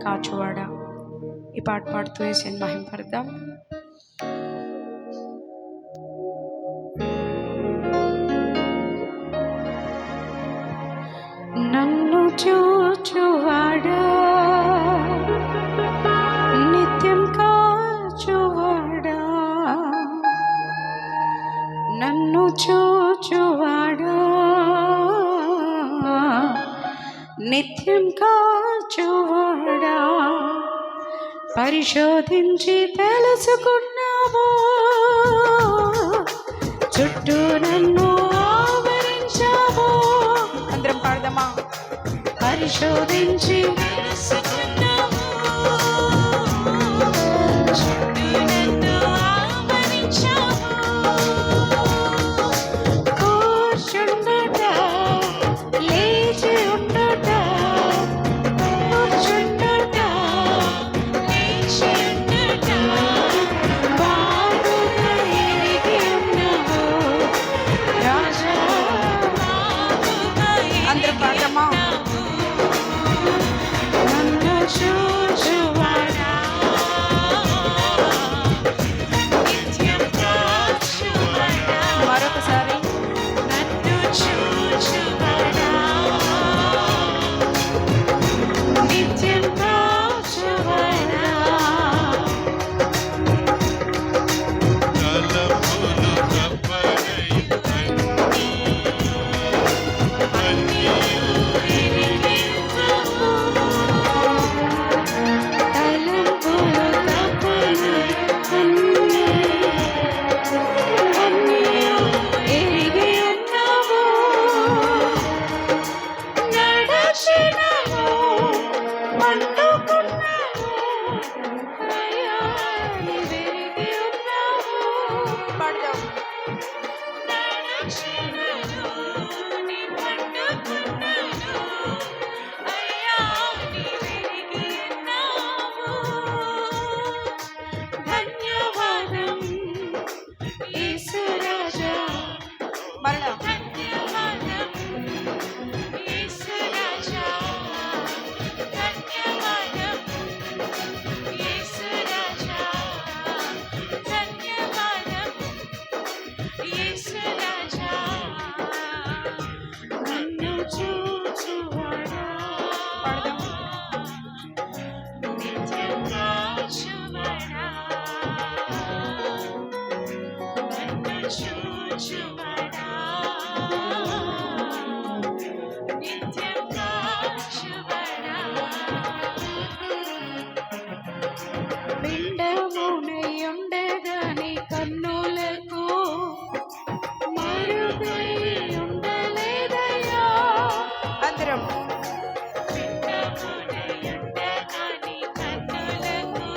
కాచువాడా. ఈ పాట పాడుతూ యేసుని మహిమపడదాం. నన్ను చూచువాడా, నిత్యం కాచువాడా, నన్ను చూచువాడా, నిత్యం కాచువాడా, పరిశోధించి తెలుసుకున్నావు, చుట్టూ నన్ను ఆవరించావు. అందరం పాడదామా? పరిశోధించి తెలుసుకున్నావు, చుట్టూ నన్ను ఆవరించావు. కూర్చుండుట, లేచి ఉండుట, కూర్చుండుట, లేచి ఉండుట, బాగుగా ఎరిగి ఉన్నావు రాజా. అందరం పాడదామా? నన్ను చూచువాడా, నిత్యం కాచువాడా. మరొకసారి నన్ను చూచువాడా, నిత్యం కాచువాడా. పిండమునయుండగాని కన్నులకు మరుగై ఉండలేదయ్యా. అందరం పిండమునయుండగాని కన్నులకు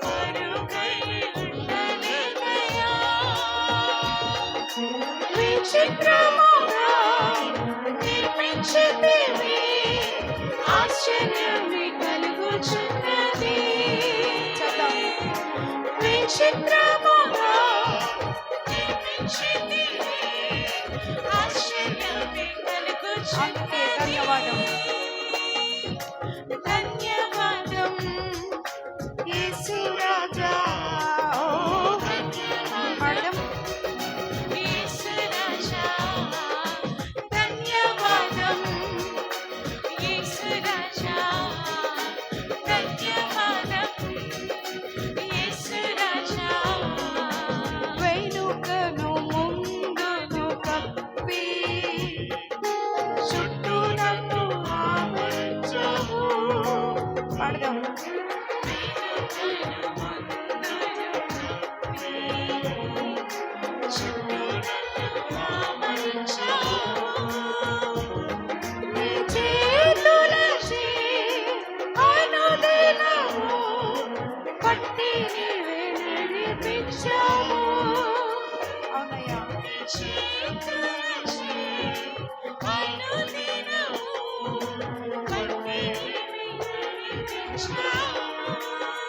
మరుగై ఉండలేదయ్యా. విచిత్రముగా నిర్మించితివి, ఆశ్చర్యమే కలుగుచున్నది. విచిత్రముగా నిర్మించితివి, ఆశ్చర్యమే కలుగుచున్నది. ధన్యవాదం, ధన్యవాదం యేసు రాజా.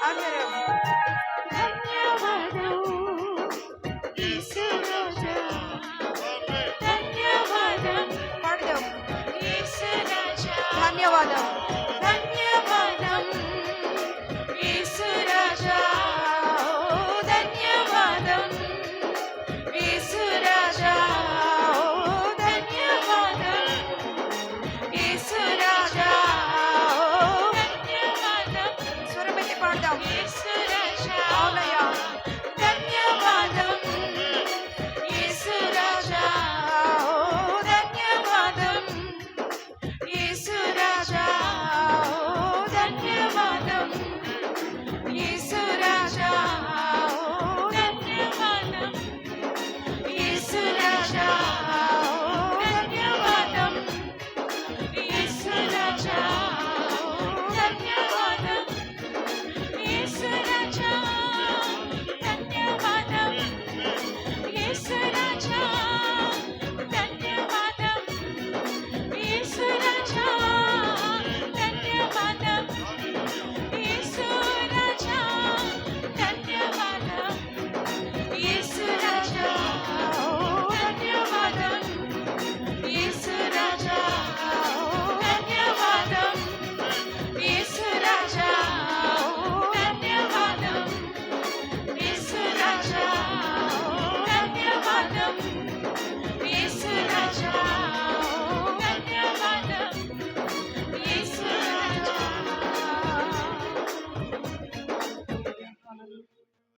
అందరం